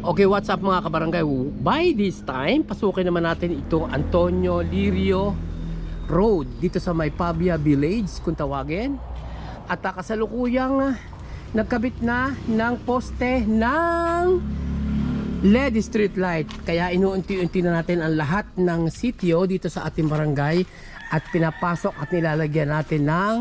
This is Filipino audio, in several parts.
Okay, what's up mga kabarangay? By this time, pasukin naman natin itong Antonio Lirio Road dito sa may Pavia Village kung tawagin. At kasalukuyang nagkabit na ng poste ng LED street light. Kaya inuunti-unti na natin ang lahat ng sitio dito sa ating barangay at pinapasok at nilalagyan natin ng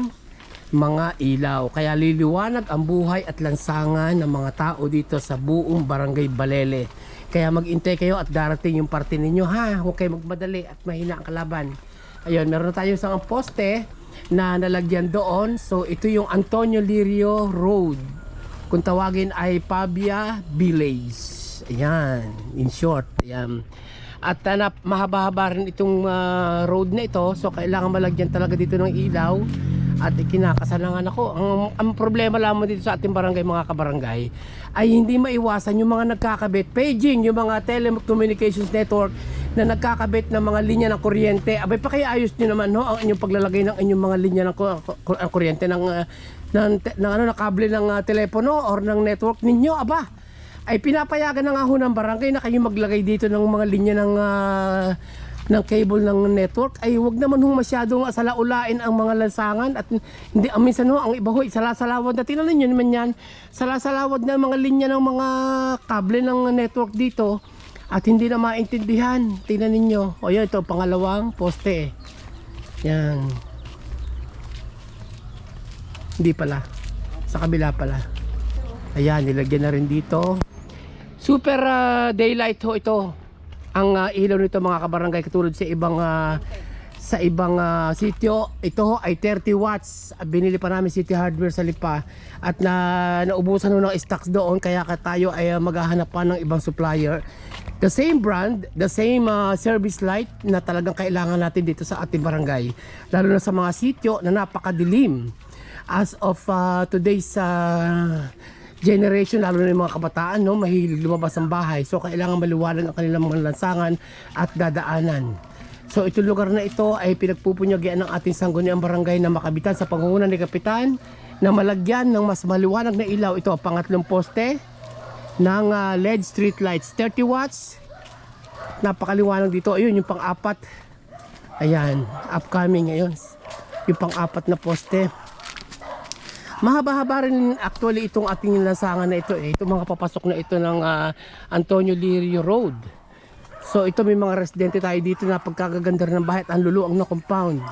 mga ilaw. Kaya liliwanag ang buhay at lansangan ng mga tao dito sa buong barangay Balele. Kaya mag-intay kayo at darating yung parte ninyo, ha. Huwag kayo magmadali at mahina ang kalaban. Ayun, meron na tayo isang poste na nalagyan doon. So ito yung Antonio Lirio Road, kung tawagin ay Pavia Village. Ayan, in short. Ayan. At mahaba-haba rin itong road na ito. So kailangan malagyan talaga dito ng ilaw. At kinakasalangan ako. Ang problema lamang dito sa ating barangay, mga kabarangay, ay hindi maiwasan yung mga nagkakabit paging, yung mga telecommunications network na nagkakabit ng mga linya ng kuryente. Abay, pakiayos nyo naman, no, ang inyong paglalagay ng inyong mga linya ng kuryente ng kable ng telepono or ng network ninyo. Aba, ay pinapayagan na nga ho ng barangay na kayo maglagay dito ng mga linya ng cable ng network. Ay wag naman hong masyadong salaulain ang mga lansangan at hindi, minsan ho ang iba ho salasalawad na, tingnan niyo naman yan, salasalawad na mga linya ng mga kable ng network dito at hindi na maintindihan. Tingnan ninyo, o yun, ito pangalawang poste, yan, hindi pala, sa kabila pala. Ayan, nilagyan na rin dito super daylight ho ito. Ang ilaw nito, mga kabarangay, katulad sa ibang sitio, ito ho ay 30 watts. Binili pa namin City Hardware sa Lipa at naubusan ho ng stocks doon, kaya tayo ay maghahanap pa ng ibang supplier. The same brand, the same service light na talagang kailangan natin dito sa ating barangay, lalo na sa mga sitio na napakadilim as of today's generation, lalo na yung mga kabataan, no, mahilig lumabas ang bahay. So kailangan maliwanag ang kanilang mga lansangan at dadaanan. So itong lugar na ito ay pinagpupunyagian ng ating sangguniang barangay na makabitan sa pangunguna ni Kapitan na malagyan ng mas maliwanag na ilaw. Ito ang pangatlong poste ng LED street lights, 30 watts. Napakaliwanag dito. Ayun yung pang-apat. Ayan, upcoming ngayon. Yung pang-apat na poste. Mahaba-haba rin actually itong ating lansangan na ito, itong mga papasok na ito ng Antonio Lirio Road. So ito, may mga residente tayo dito na pagkagaganda ng bahay at ang luluang na compound.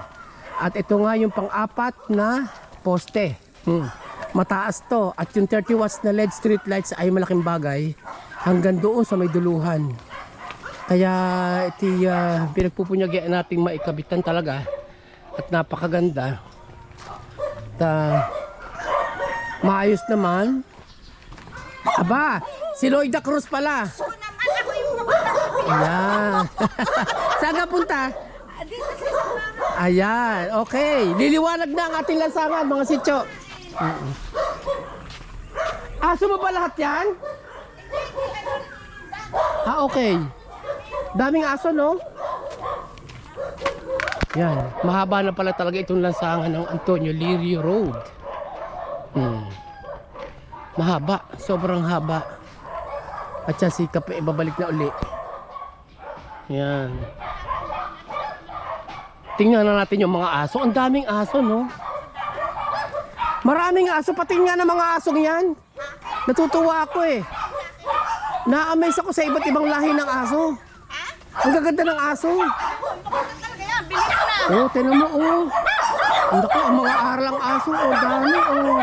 At ito nga yung pang-apat na poste. Mataas to, at yung 30 watts na LED street lights ay malaking bagay hanggang doon sa may duluhan. Kaya ito pinagpupunyagian nating maikabitan talaga at napakaganda. At maayos naman. Aba, si Lloyda Cruz pala. So naman ako yung pumunta. Ayan. Saan ka punta? Dito sa isang Ayan, okay. Liliwanag na ang ating lansangan, mga sityo. Aso mo ba lahat yan? Okay. Daming aso, no? Yan, mahaba na pala talaga itong lansangan ng Antonio Lirio Road. Mahaba, sobrang haba. At siya sikap ibabalik na uli. Yan. Tingnan na natin yung mga aso. Ang daming aso, no? Maraming aso, pati nga ng mga asong yan. Natutuwa ako Na-amaze ako sa iba't ibang lahi ng aso. Ang gaganda ng aso. talaga yan, bilis na. Oh, tinan mo, oh. Ang dako, ang mga aralang aso, oh, dami, oh.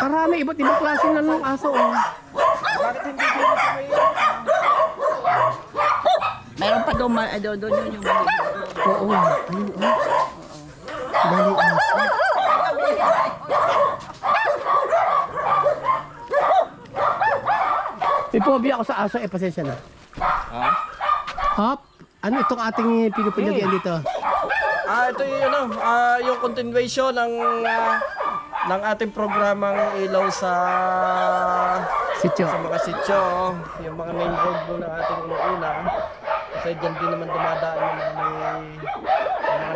Karami, iba't ibang klase na ng aso, oh. Meron pa doon yun yung Oo, ayun, oh. Dali aso. May phobia ako sa aso, pasensya na. Hop, ano itong ating pinupunyagian dito? Ito yung yung continuation ng ating programang ilaw sa Sityo. mga sityo, yung mga main road po ng ating una. Kasi dyan din naman dumadaan yung mga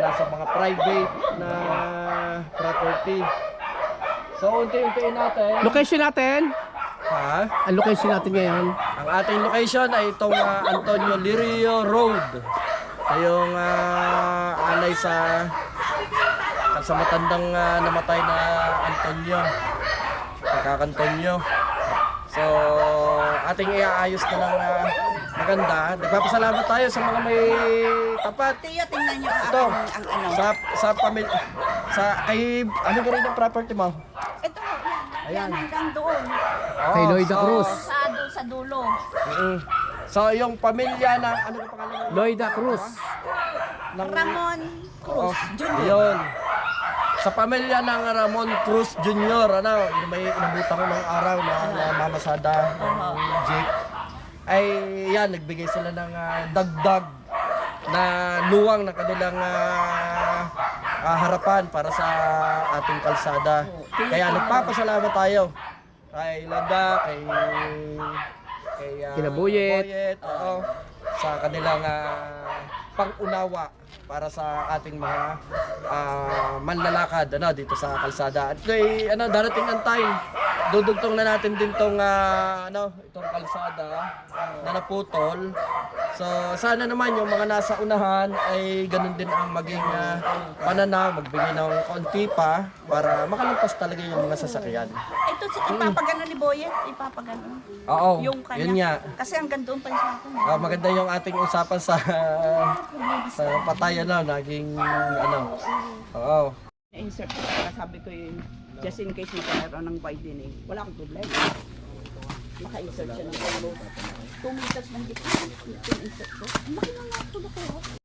nasa mga private na property. So, unti-untiin natin. Location natin? Ha? Ang location natin ngayon? Ang ating location ay itong Antonio Lirio Road. Ay yung alay sa matandang namatay na Antonio. Pagkakantonyo. So, ating iaayos na ng maganda. Nagpapasalamat tayo sa mga may tapat. Tiyo, tingnan nyo Ito, ang ano. sa pamilya, kay, ano ka rin ang property mo? Ito, Ayan. yan hanggang doon. Kay Lloyda Cruz. Sa dulo. So, yung pamilya ng, ano yung pangalan? Lloyda Cruz. Ng, Ramon Cruz Jr. Yun. Sa pamilya ng Ramon Cruz Jr., ano, may inabutan ko ng araw na mamasada ng jeep. Ay, yan, nagbigay sila ng dagdag na luwang ng kanilang harapan para sa ating kalsada. Kaya nagpapasalamat tayo kay Landa, kay Kinabuyet. oo, sa kanilang pang-unawa para sa ating mga manlalakad dito sa kalsada. At darating ang time, dudugtong na natin din tong itong kalsada na naputol. So sana naman yung mga nasa unahan ay ganun din ang maging pananaw, magbigay ng konti pa para makalampas talaga yung mga sasakyan. Ito, ipapagano ni Boyet. Ipapagano. Oo, Yung kanya. yun nga. Kasi hanggang doon pa yung sa akin. Maganda yung ating usapan sa patay naging Oo. Na-insert ko kaya sabi ko yun, just in case magkaroon ng widening, wala akong problema. Naka-insert siya ng 2 meters ng gitna. Insert ko. Ang laki na nga ito.